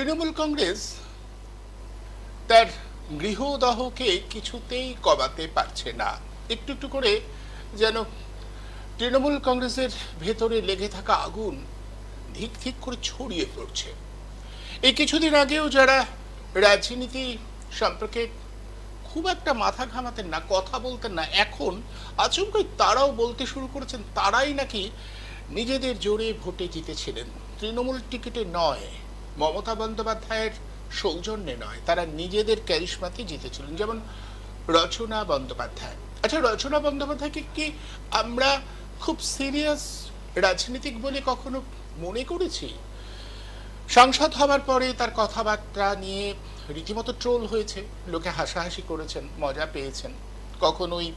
তৃণমূল কংগ্রেস তার গৃহদাহকে কিছুতেই কমাতে পারছে না। একটু একটু করে যেন তৃণমূল কংগ্রেসের ভেতরে লেগে থাকা আগুন ধিক ধিক করে ছড়িয়ে পড়ছে। এই কিছুদিন আগেও যারা রাজনীতি সম্পর্কে খুব একটা মাথা ঘামাতেন না, কথা বলতেন না, এখন আচমকাই তারাও বলতে শুরু করেছেন তারাই নাকি নিজেদের জোরে ভোটে জিতেছিলেন। তৃণমূল টিকিটে নয়, মমতা বন্দ্যোপাধ্যায়ের সৌজন্যে নয়, তারা নিজেদের ক্যারিশমাতে জিতেছিলেন। যেমন রচনা বন্দ্যোপাধ্যায়। আচ্ছা, রচনা বন্দ্যোপাধ্যায়কে কি আমরা খুব সিরিয়াস রাজনীতিক বলে কখনো মনে করেছি? সাংসদ হবার পরে তার কথাবার্তা নিয়ে রীতিমতো ট্রোল হয়েছে, লোকে হাসাহাসি করেছেন, মজা পেয়েছেন। কখনোই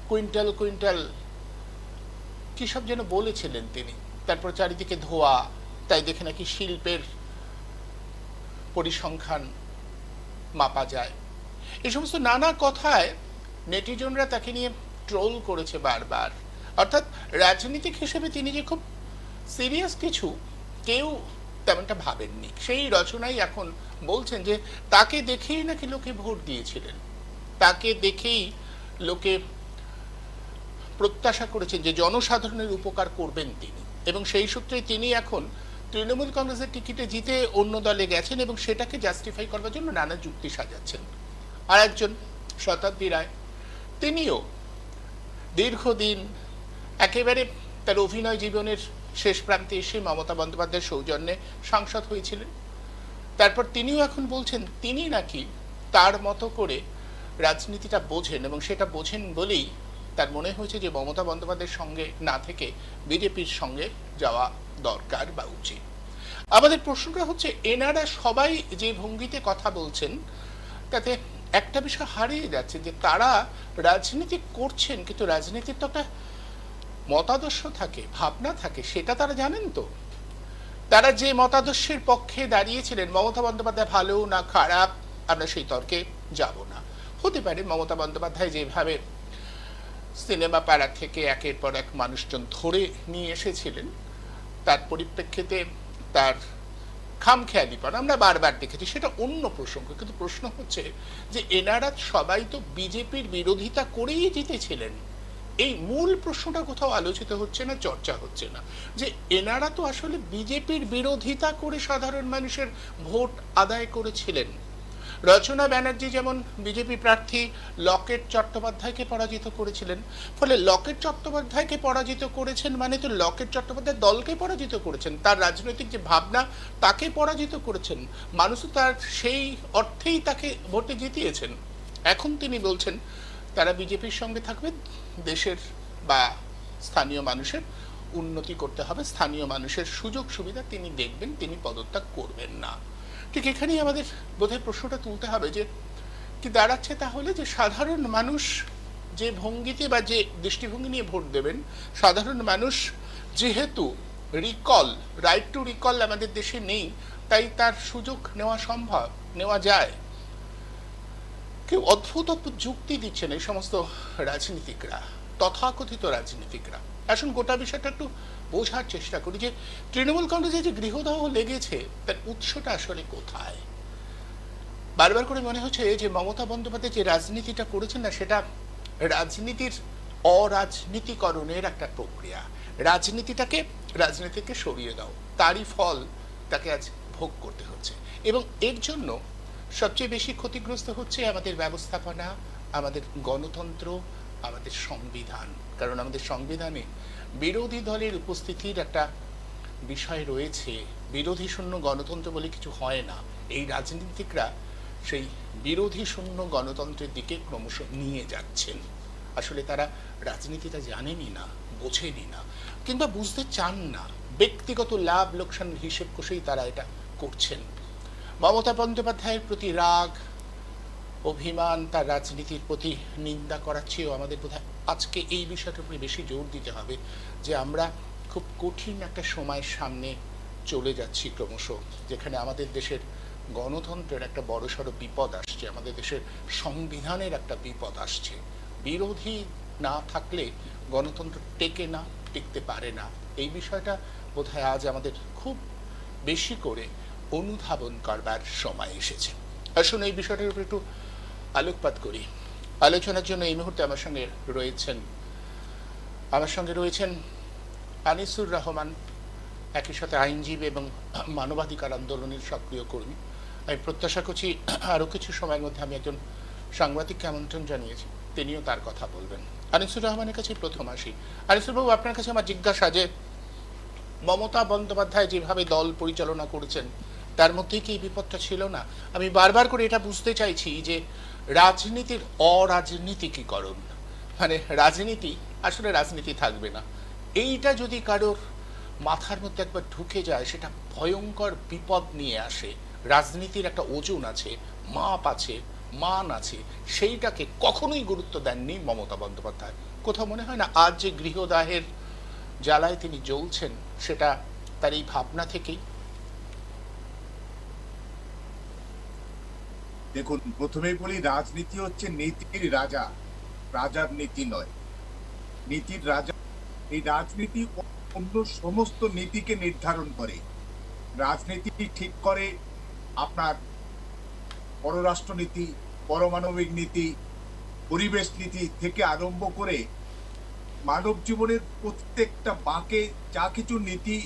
কুইন্টাল কুইন্টাল কী সব যেন বলেছিলেন তিনি। তারপর চারিদিকে ধোয়া, তাই দেখে নাকি শিল্পের পরিসংখ্যান মাপা যায়। এই সমস্ত নানা কথায় নেটিজনরা তাকে নিয়ে ট্রোল করেছে বারবার। অর্থাৎ রাজনীতিক হিসেবে তিনি যে খুব সিরিয়াস কিছু কেউ তেমনটা ভাবেননি। সেই রচনাই এখন বলছেন যে তাকে দেখেই নাকি লোকে ভোট দিয়েছিলেন, তাকে দেখেই লোকে প্রত্যাশা করেছেন যে জনসাধারণের উপকার করবেন তিনি, এবং সেই সূত্রে তিনি এখন তৃণমূল কংগ্রেসের টিকিটে জিতে অন্য দলে গেছেন এবং সেটাকে জাস্টিফাই করবার জন্য নানা যুক্তি সাজাচ্ছেন। আর একজন শতাব্দী রায়, তিনিও দীর্ঘদিন একেবারে তার অভিনয় জীবনের শেষ প্রান্তে এসে মমতা বন্দ্যোপাধ্যায়ের সৌজন্যে সাংসদ হয়েছিলেন। তারপর তিনিও এখন বলছেন তিনি নাকি তার মতো করে রাজনীতিটা বোঝেন, এবং সেটা বোঝেন বলেই তার মনে হয়েছে যে মমতা বন্দ্যোপাধ্যায়ের সঙ্গে না থেকে বিজেপির সঙ্গে যাওয়া দরকার বা উচিত। আমাদের প্রশ্নটা হচ্ছে, এনারা সবাই যে ভঙ্গিতে কথা বলছেন তাতে একটা বিষয় হারিয়ে যাচ্ছে যে তারা রাজনীতি করছেন, কিন্তু রাজনীতির তো একটা মতাদর্শ থাকে, ভাবনা থাকে, সেটা তারা জানেন তো। তারা যে মতাদর্শের পক্ষে দাঁড়িয়েছিলেন, মমতা বন্দ্যোপাধ্যায় ভালো না খারাপ আমরা সেই তর্কে যাব না। হতে পারে মমতা বন্দ্যোপাধ্যায় যেভাবে সিনেমা পাড়া থেকে একের পর এক মানুষজন ধরে নিয়ে এসেছিলেন, তার পরিপ্রেক্ষিতে তার খামখেয়ালিপন আমরা বারবার দেখেছি, সেটা অন্য প্রসঙ্গ। কিন্তু প্রশ্ন হচ্ছে যে এনারা সবাই তো বিজেপির বিরোধিতা করেই জিতেছিলেন। এই মূল প্রশ্নটা কোথাও আলোচিত হচ্ছে না, চর্চা হচ্ছে না, যে এনারা তো আসলে বিজেপির বিরোধিতা করে সাধারণ মানুষের ভোট আদায় করেছিলেন। রচনা ব্যানার্জি যেমন বিজেপি প্রার্থী লকেট চট্টোপাধ্যায়কে পরাজিত করেছিলেন, ফলে লকেট চট্টোপাধ্যায়কে পরাজিত করেছেন মানে তো লকেট চট্টোপাধ্যায় দলকে পরাজিত করেছেন, তার রাজনৈতিক যে ভাবনা তাকে পরাজিত করেছেন। মানুষ তো তার সেই অর্থেই তাকে ভোটে জিতিয়েছেন। এখন তিনি বলছেন তারা বিজেপির সঙ্গে থাকবেন, দেশের বা স্থানীয় মানুষের উন্নতি করতে হবে, স্থানীয় মানুষের সুযোগ সুবিধা তিনি দেখবেন, তিনি পদত্যাগ করবেন না। ঠিক এখানেই আমাদের বোধহয় প্রশ্নটা তুলতে হবে যে কি দাঁড়াচ্ছে তাহলে, যে সাধারণ মানুষ যে ভঙ্গিতে বা যে দৃষ্টিভঙ্গি নিয়ে ভোট দেবেন, সাধারণ মানুষ যেহেতু রাইট টু রিকল আমাদের দেশে নেই, তাই তার সুযোগ নেওয়া সম্ভব, নেওয়া যায়। কেউ অদ্ভুত অদ্ভুত যুক্তি দিচ্ছেন এই সমস্ত রাজনীতিকরা, তথাকথিত রাজনীতিকরা। আসুন গোটা বিষয়টা একটু বোঝার চেষ্টা করি যে তৃণমূল কংগ্রেসে যে গৃহদাহ লেগেছে তার উৎসটা আসলে কোথায়। বারবার করে মনে হচ্ছে যে মমতা বন্দ্যোপাধ্যায় যে রাজনীতিটা করেছেন না, সেটা রাজনীতির অরাজনীতিকরণের একটা প্রক্রিয়া। রাজনীতিকে সরিয়ে দাও, তারই ফল তাকে আজ ভোগ করতে হচ্ছে, এবং এর জন্য সবচেয়ে বেশি ক্ষতিগ্রস্ত হচ্ছে আমাদের ব্যবস্থাপনা, আমাদের গণতন্ত্র, আমাদের সংবিধান। কারণ আমাদের সংবিধানে বিরোধী দলের উপস্থিতির একটা বিষয় রয়েছে। বিরোধী শূন্য গণতন্ত্র বলে কিছু হয় না। এই রাজনীতিকরা সেই বিরোধী শূন্য গণতন্ত্রের দিকে ক্রমশ নিয়ে যাচ্ছেন। আসলে তারা রাজনীতিটা জানেনই না, বোঝেনই না, কিংবা বুঝতে চান না। ব্যক্তিগত লাভ লোকসানের হিসেব কষেই তারা এটা করছেন। মমতা বন্দ্যোপাধ্যায়ের প্রতি রাগ, অভিমান, তার রাজনীতির প্রতি নিন্দা করার চেয়েও আমাদের বোধহয় আজকে এই বিষয়টার উপরে বেশি জোর দিতে হবে যে আমরা খুব কঠিন একটা সময়ের সামনে চলে যাচ্ছি ক্রমশ, যেখানে আমাদের দেশের গণতন্ত্রের একটা বড়সড় বিপদ আসছে, আমাদের দেশের সংবিধানের একটা বিপদ আসছে। বিরোধী না থাকলে গণতন্ত্র টেকে না, টিকতে পারে না। এই বিষয়টা বোধহয় আজ আমাদের খুব বেশি করে অনুধাবন করবার সময় এসেছে। আসুন এই বিষয়টার উপর একটু আলোকপাত করি। আলোচনার জন্য এই মুহূর্তে আমার সঙ্গে রয়েছেন আনিসুর রহমান, একই সাথে আইনজীবী এবং মানবাধিকার আন্দোলনের সক্রিয় কর্মী। আমি প্রত্যাশা করছি আরও কিছু সময়ের মধ্যে আমি একজন সাংবাদিককে আমন্ত্রণ জানিয়েছি, তিনিও তার কথা বলবেন। আনিসুর রহমানের কাছে প্রথম আসি। আনিসুর বাবু, আপনার কাছে আমার জিজ্ঞাসা যে মমতা বন্দ্যোপাধ্যায় যেভাবে দল পরিচালনা করেছেন তার মধ্যেই কি এই বিপদটা ছিল না? আমি বারবার করে এটা বুঝতে চাইছি যে রাজনীতির অরাজনীতিকীকরণ, মানে রাজনীতি আসলে রাজনীতি থাকবে না, এইটা যদি কারোর মাথার মধ্যে একবার ঢুকে যায় সেটা ভয়ঙ্কর বিপদ নিয়ে আসে। রাজনীতির একটা ওজন আছে, মাপ আছে, মান আছে, সেইটাকে কখনোই গুরুত্ব দেননি মমতা বন্দ্যোপাধ্যায়। কোথাও মনে হয় না আজ যে গৃহদাহের জ্বালায় তিনি জ্বলছেন সেটা তার এই ভাবনা থেকেই? দেখুন, প্রথমেই বলি, রাজনীতি হচ্ছে নীতির রাজা, রাজার নীতি নয়, নীতির রাজা। এই রাজনীতি অন্য সমস্ত নীতিকে নির্ধারণ করে। রাজনীতি ঠিক করে আপনার পররাষ্ট্রনীতি, পারমাণবিক নীতি, পরিবেশ নীতি থেকে আরম্ভ করে মানব জীবনের প্রত্যেকটা বাঁকে যা কিছু নীতি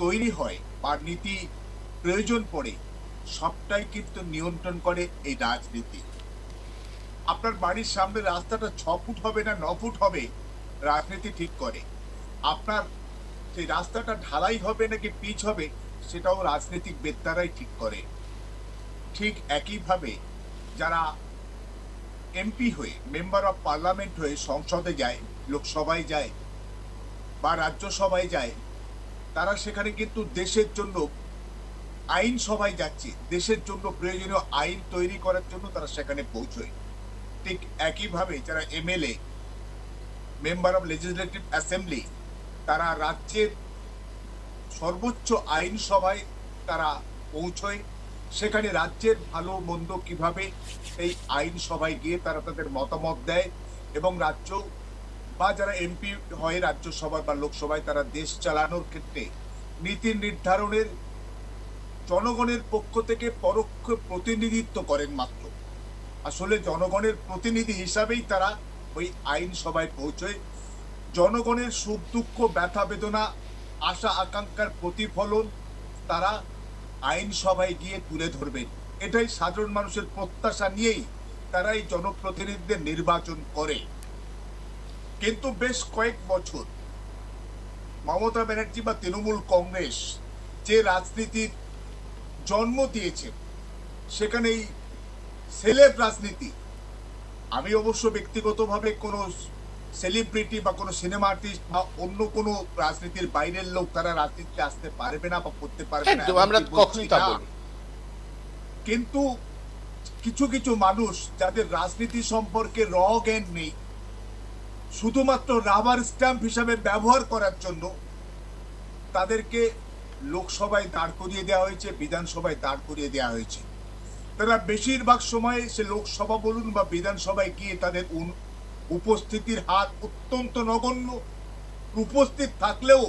তৈরি হয় বা নীতি প্রয়োজন পড়ে সবটাই কিন্তু নিয়ন্ত্রণ করে এই রাজনীতি। আপনার বাড়ির সামনে রাস্তাটা 6 ফুট হবে না 9 ফুট হবে, রাজনীতি ঠিক করে। আপনার সেই রাস্তাটা ঢালাই হবে নাকি পিচ হবে, সেটাও রাজনৈতিক বেত্তারাই ঠিক করে। ঠিক একইভাবে যারা এমপি হয়ে, মেম্বার অফ পার্লামেন্ট হয়ে সংসদে যায়, লোকসভায় যায় বা রাজ্যসভায় যায়, তারা সেখানে কিন্তু দেশের জন্য আইন সভায় যাচ্ছে, দেশের জন্য প্রয়োজনীয় আইন তৈরি করার জন্য তারা সেখানে পৌঁছয়। ঠিক একইভাবে যারা MLA, member of legislative assembly, তারা রাজ্যের সর্বোচ্চ আইন সভায় তারা পৌঁছয়। সেখানে রাজ্যের ভালো মন্দ কিভাবে এই আইন সভায় গিয়ে তারা তাদের মতামত দেয় এবং রাজ্য বা যারা এমপি হয় রাজ্যসভা বা লোকসভায়, তারা দেশ চালানোর ক্ষেত্রে নীতি নির্ধারণের জনগণের পক্ষ থেকে পরোক্ষ প্রতিনিধিত্ব করেন মাত্র। আসলে জনগণের প্রতিনিধি হিসাবেই তারা ওই আইন সভায় পৌঁছয়। জনগণের সুখ দুঃখ, ব্যথা বেদনা, আশা আকাঙ্ক্ষার প্রতিফলন তারা আইন সভায় গিয়ে তুলে ধরবেন। এটাই সাধারণ মানুষের প্রত্যাশা নিয়েই তারা এই জনপ্রতিনিধিদের নির্বাচন করে। কিন্তু বেশ কয়েক বছর মমতা ব্যানার্জি বা তৃণমূল কংগ্রেস যে রাজনীতির জন্ম দিয়েছে, সেখানে এই সেলেব রাজনীতি, আমি অবশ্য ব্যক্তিগতভাবে কোনো সেলিব্রিটি বা কোনো সিনেমা আর্টিস্ট বা অন্য কোনো রাজনীতির বাইরের লোক তারা রাজনীতিতে আসতে পারবে না বা করতে পারবে না, আমরা কখনোই তা বলি। কিন্তু কিছু কিছু মানুষ যাদের রাজনীতি সম্পর্কে জ্ঞান নেই, শুধুমাত্র রাবার স্ট্যাম্প হিসাবে ব্যবহার করার জন্য তাদেরকে লোকসভায় দাঁড় করিয়ে দেওয়া হয়েছে, বিধানসভায় দাঁড় করিয়ে দেওয়া হয়েছে। তারা বেশিরভাগ সময়ে সে লোকসভা বলুন বা বিধানসভায় গিয়ে তাদের উপস্থিতির হার অত্যন্ত নগণ্য। উপস্থিত থাকলেও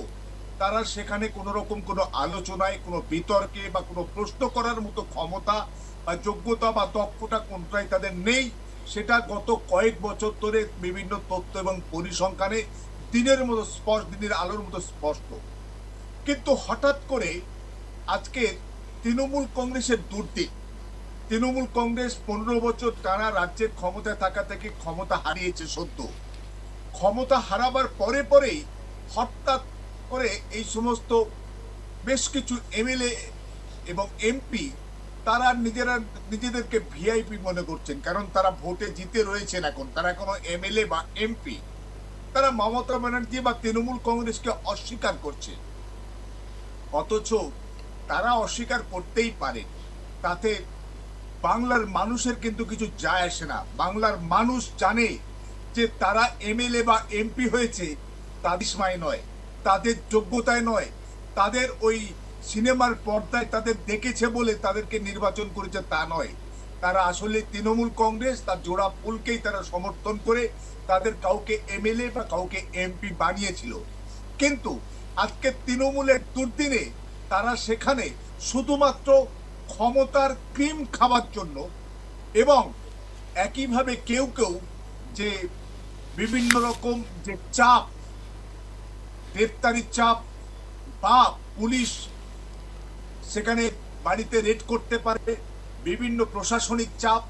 তারা সেখানে কোনো রকম কোনো আলোচনায়, কোনো বিতর্কে বা কোনো প্রশ্ন করার মতো ক্ষমতা বা যোগ্যতা বা দক্ষতা কোনটাই তাদের নেই। সেটা গত কয়েক বছর ধরে বিভিন্ন তথ্য এবং পরিসংখ্যানে দিনের আলোর মতো স্পষ্ট। কিন্তু হঠাৎ করে আজকে তৃণমূল কংগ্রেসের দুর্দিন, তৃণমূল কংগ্রেস 15 বছর টানা রাজ্যের ক্ষমতায় থাকা থেকে ক্ষমতা হারিয়েছে সদ্য। ক্ষমতা হারাবার পরে পরেই হঠাৎ করে এই সমস্ত বেশ কিছু এমএলএ এবং এমপি তারা নিজেদেরকে ভিআইপি মনে করছেন, কারণ তারা ভোটে জিতে রয়েছেন। এখন তারা কোনো এমএলএ বা এমপি, তারা মমতা ব্যানার্জি বা তৃণমূল কংগ্রেসকে অস্বীকার করছে। অথচ তারা অস্বীকার করতেই পারে, তাতে বাংলার মানুষের কিন্তু কিছু যায় আসে না। বাংলার মানুষ জানে যে তারা এমএলএ বা এমপি হয়েছে তাদের সময় নয়, তাদের যোগ্যতায় নয়, তাদের ওই সিনেমার পর্দায় তাদের দেখেছে বলে তাদেরকে নির্বাচন করেছে তা নয়। তারা আসলে তৃণমূল কংগ্রেস তার জোড়া ফুলকেই তারা সমর্থন করে তাদের কাউকে এমএলএ বা কাউকে এমপি বানিয়েছিল। কিন্তু আজকে তৃণমূলের দুর্দিনে তারা সেখানে শুধুমাত্র ক্ষমতার ক্রিম খাওয়ার জন্য, এবং একইভাবে কেউ কেউ যে বিভিন্ন রকম যে চাপ, গ্রেপ্তারির চাপ বা পুলিশ সেখানে বাড়িতে রেড করতে পারে, বিভিন্ন প্রশাসনিক চাপ,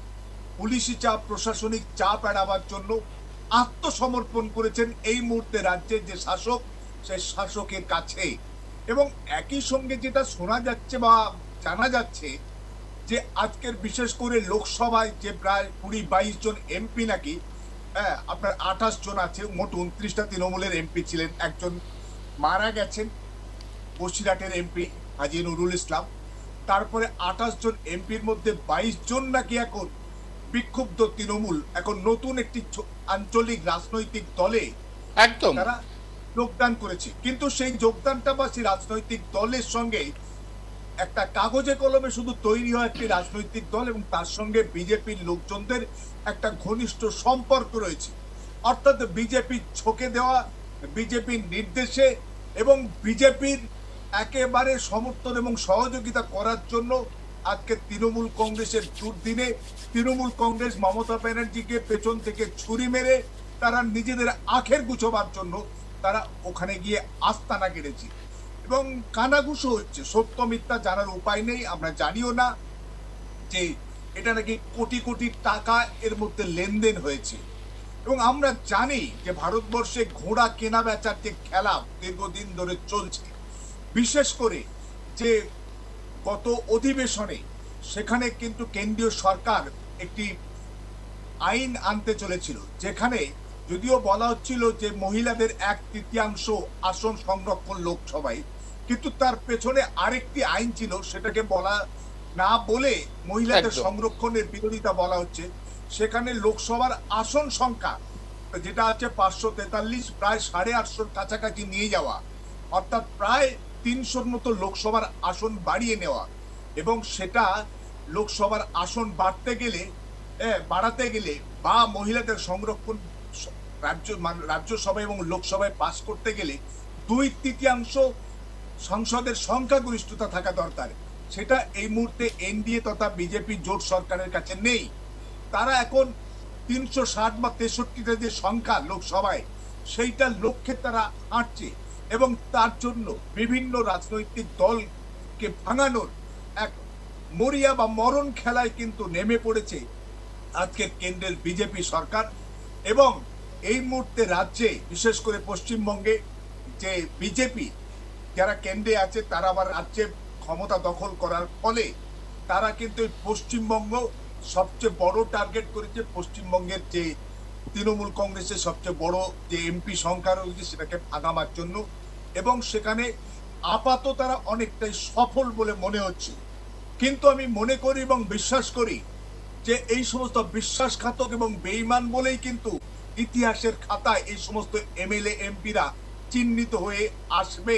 পুলিশি চাপ, প্রশাসনিক চাপ এড়াবার জন্য আত্মসমর্পণ করেছেন এই মুহূর্তে রাজ্যের যে শাসক, সেই শাসকের কাছে। এবং একই সঙ্গে যেটা শোনা যাচ্ছে বা জানা যাচ্ছে যে আজকের বিশেষ করে লোকসভায় যে প্রায় 20-22 জন এমপি নাকি, হ্যাঁ আপনার 28 জন আছে, মোট 29টা তৃণমূলের এমপি ছিলেন, একজন মারা গেছেন বসিরহাটের এমপি হাজী নুরুল ইসলাম, তারপরে 28 জন এমপির মধ্যে 22 জন নাকি এখন বিক্ষুব্ধ তৃণমূল এখন নতুন একটি আঞ্চলিক রাজনৈতিক দলে একদম তারা যোগদান করেছে। কিন্তু সেই যোগদানটা বা সেই রাজনৈতিক দলের সঙ্গে একটা কাগজে কলমে শুধু তৈরি হয় একটি রাজনৈতিক দল, এবং তার সঙ্গে বিজেপির লোকজনদের একটা ঘনিষ্ঠ সম্পর্ক রয়েছে। অর্থাৎ বিজেপির ছকে দেওয়া, বিজেপির নির্দেশে এবং বিজেপির একেবারে সমর্থন এবং সহযোগিতা করার জন্য আজকে তৃণমূল কংগ্রেসের দুর্দিনে তৃণমূল কংগ্রেস মমতা ব্যানার্জিকে পেছন থেকে ছুরি মেরে তারা নিজেদের আখের গুছোবার জন্য তারা ওখানে গিয়ে আস্তানা গেড়েছে এবং কানাঘুষো হচ্ছে। সত্য মিথ্যা জানার উপায় নেই, আমরা জানিও না যে এটা নাকি কোটি কোটি টাকা এর মধ্যে লেনদেন হয়েছে। এবং আমরা জানি যে ভারতবর্ষে ঘোড়া কেনা বেচার যে খেলা দীর্ঘদিন ধরে চলছে, বিশেষ করে যে গত অধিবেশনে সেখানে কিন্তু কেন্দ্রীয় সরকার একটি আইন আনতে চলেছিল, যেখানে যদিও বলা হচ্ছিল যে মহিলাদের 1/3 আসন সংরক্ষণ লোকসভায়, কিন্তু তার পেছনে আরেকটি আইন ছিল, সেটাকে বলা না বলে মহিলাদের সংরক্ষণের বিরোধিতা বলা হচ্ছে। সেখানে লোকসভার আসন সংখ্যা যেটা আছে 543, প্রায় 850 কাছাকাছি নিয়ে যাওয়া, অর্থাৎ প্রায় 300 মতো লোকসভার আসন বাড়িয়ে নেওয়া। এবং সেটা লোকসভার আসন বাড়াতে গেলে বা মহিলাদের সংরক্ষণ রাজ্যসভায় এবং লোকসভায় পাশ করতে গেলে 2/3 সংসদের সংখ্যাগরিষ্ঠতা থাকা দরকার। সেটা এই মুহূর্তে এনডিএ তথা বিজেপি জোট সরকারের কাছে নেই। তারা এখন 360 বা 63টা যে সংখ্যা লোকসভায়, সেইটার লক্ষ্যে তারা হাঁটছে এবং তার জন্য বিভিন্ন রাজনৈতিক দলকে ভাঙানোর এক মরিয়া বা মরণ খেলায় কিন্তু নেমে পড়েছে আজকের কেন্দ্রের বিজেপি সরকার। এবং এই মুহূর্তে রাজ্যে বিশেষ করে পশ্চিমবঙ্গে যে বিজেপি যারা কেন্দ্রে আছে, তারা আবার রাজ্যে ক্ষমতা দখল করার ফলে তারা কিন্তু পশ্চিমবঙ্গ সবচেয়ে বড় টার্গেট করেছে। পশ্চিমবঙ্গের যে তৃণমূল কংগ্রেসের সবচেয়ে বড় যে এমপি সংখ্যা রয়েছে সেটাকে ভাঙাবার জন্য, এবং সেখানে আপাতত তারা অনেকটাই সফল বলে মনে হচ্ছে। কিন্তু আমি মনে করি এবং বিশ্বাস করি যে এই সমস্ত বিশ্বাসঘাতক এবং বেঈমান বলেই কিন্তু ইতিহাসের খাতায় এই সমস্ত এমএলএ এমপিরা চিহ্নিত হয়ে আসবে,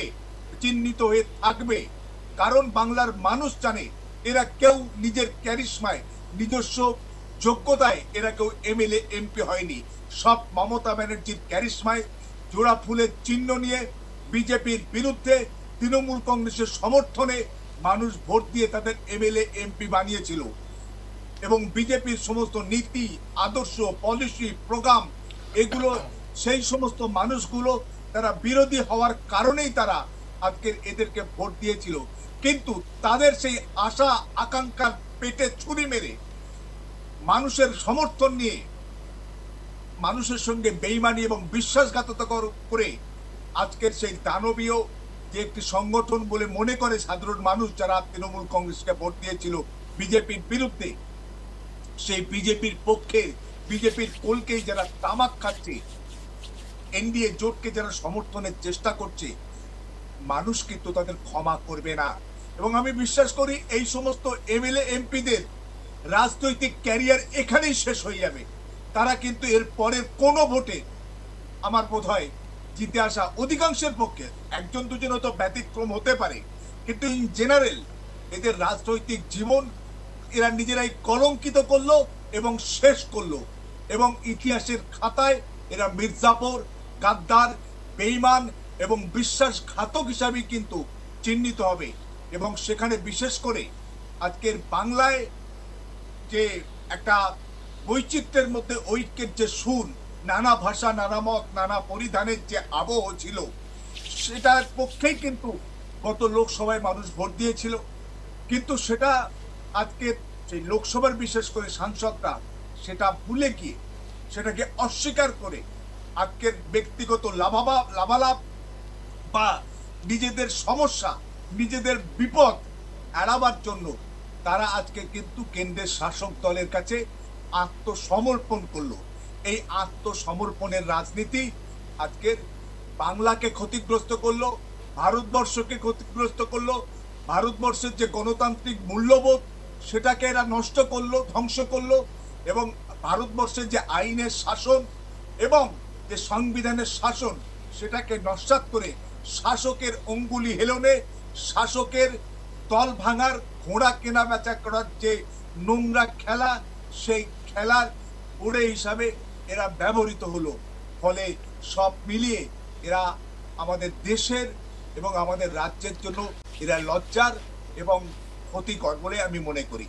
চিহ্নিত হয়ে থাকবে। কারণ বাংলার মানুষ জানে এরা কেউ নিজের ক্যারিশমায়, নিজস্ব যোগ্যতায় এরা কেউ এমএলএ এমপি হয়নি। সব মমতা ব্যানার্জির ক্যারিশমায় জোড়া ফুলের চিহ্ন নিয়ে বিজেপির বিরুদ্ধে তৃণমূল কংগ্রেসের সমর্থনে মানুষ ভোট দিয়ে তাদের এমএলএ এমপি বানিয়েছিল। এবং বিজেপির সমস্ত নীতি, আদর্শ, পলিসি, প্রোগ্রাম, এগুলো সেই সমস্ত মানুষগুলো তারা বিরোধী হওয়ার কারণেই তারা আজকের এদেরকে ভোট দিয়েছিল। কিন্তু তাদের সেই আশা আকাঙ্ক্ষার পেটে ছুরি মেরে মানুষের সমর্থন নিয়ে মানুষের সঙ্গে বেইমানি এবং বিশ্বাসঘাতকতা করে আজকের সেই দানবীয় যে একটি সংগঠন বলে মনে করে সাধারণ মানুষ যারা তৃণমূল কংগ্রেসকে ভোট দিয়েছিল বিজেপির বিরুদ্ধে, সেই বিজেপির পক্ষে বিজেপির কোলকেই যারা তামাক খাচ্ছে, এনডিএ জোটকে যারা সমর্থনের চেষ্টা করছে, মানুষ কিন্তু তাদের ক্ষমা করবে না। এবং আমি বিশ্বাস করি এই সমস্ত এমএলএ এমপিদের রাজনৈতিক ক্যারিয়ার এখানেই শেষ হয়ে যাবে। তারা কিন্তু এর পরের কোনো ভোটে আমার বোধ হয় জিতে আসা অধিকাংশের পক্ষে, 1-2 হয়তো ব্যতিক্রম হতে পারে, কিন্তু ইন জেনারেল এদের রাজনৈতিক জীবন এরা নিজেরাই কলঙ্কিত করলো এবং শেষ করলো। এবং ইতিহাসের খাতায় এরা মির্জাফর, গাদ্দার, বেঈমান এবং বিশ্বাসঘাতক হিসাবে কিন্তু চিহ্নিত হবে। এবং সেখানে বিশেষ করে আজকের বাংলায় যে একটা বৈচিত্র্যের মধ্যে ঐক্যের যে সুর, নানা ভাষা, নানা মত, নানা পরিধানের যে আবহ ছিল, সেটার পক্ষেই কিন্তু গত লোকসভায় মানুষ ভোট দিয়েছিল। কিন্তু সেটা আজকে সেই লোকসভার বিশেষ করে সাংসদরা সেটা ভুলে গিয়ে, সেটাকে অস্বীকার করে আজকের ব্যক্তিগত লাভালাভ বা নিজেদের সমস্যা, নিজেদের বিপদ এড়াবার জন্য তারা আজকে কিন্তু কেন্দ্রের শাসক দলের কাছে আত্মসমর্পণ করলো। এই আত্মসমর্পণের রাজনীতি আজকের বাংলাকে ক্ষতিগ্রস্ত করলো, ভারতবর্ষকে ক্ষতিগ্রস্ত করলো, ভারতবর্ষের যে গণতান্ত্রিক মূল্যবোধ সেটাকে এরা নষ্ট করলো, ধ্বংস করলো, এবং ভারতবর্ষের যে আইনের শাসন এবং যে সংবিধানের শাসন সেটাকে নস্যাৎ করে শাসকের অঙ্গুলি হেলনে, শাসকের দল ভাঙার, ঘোড়া কেনা বেচা করার যে নোংরা খেলা, সেই খেলার ওড়ে হিসাবে এরা ব্যবহৃত হলো। ফলে সব মিলিয়ে এরা আমাদের দেশের এবং আমাদের রাজ্যের জন্য এরা লজ্জার এবং ক্ষতিকর বলে আমি মনে করি।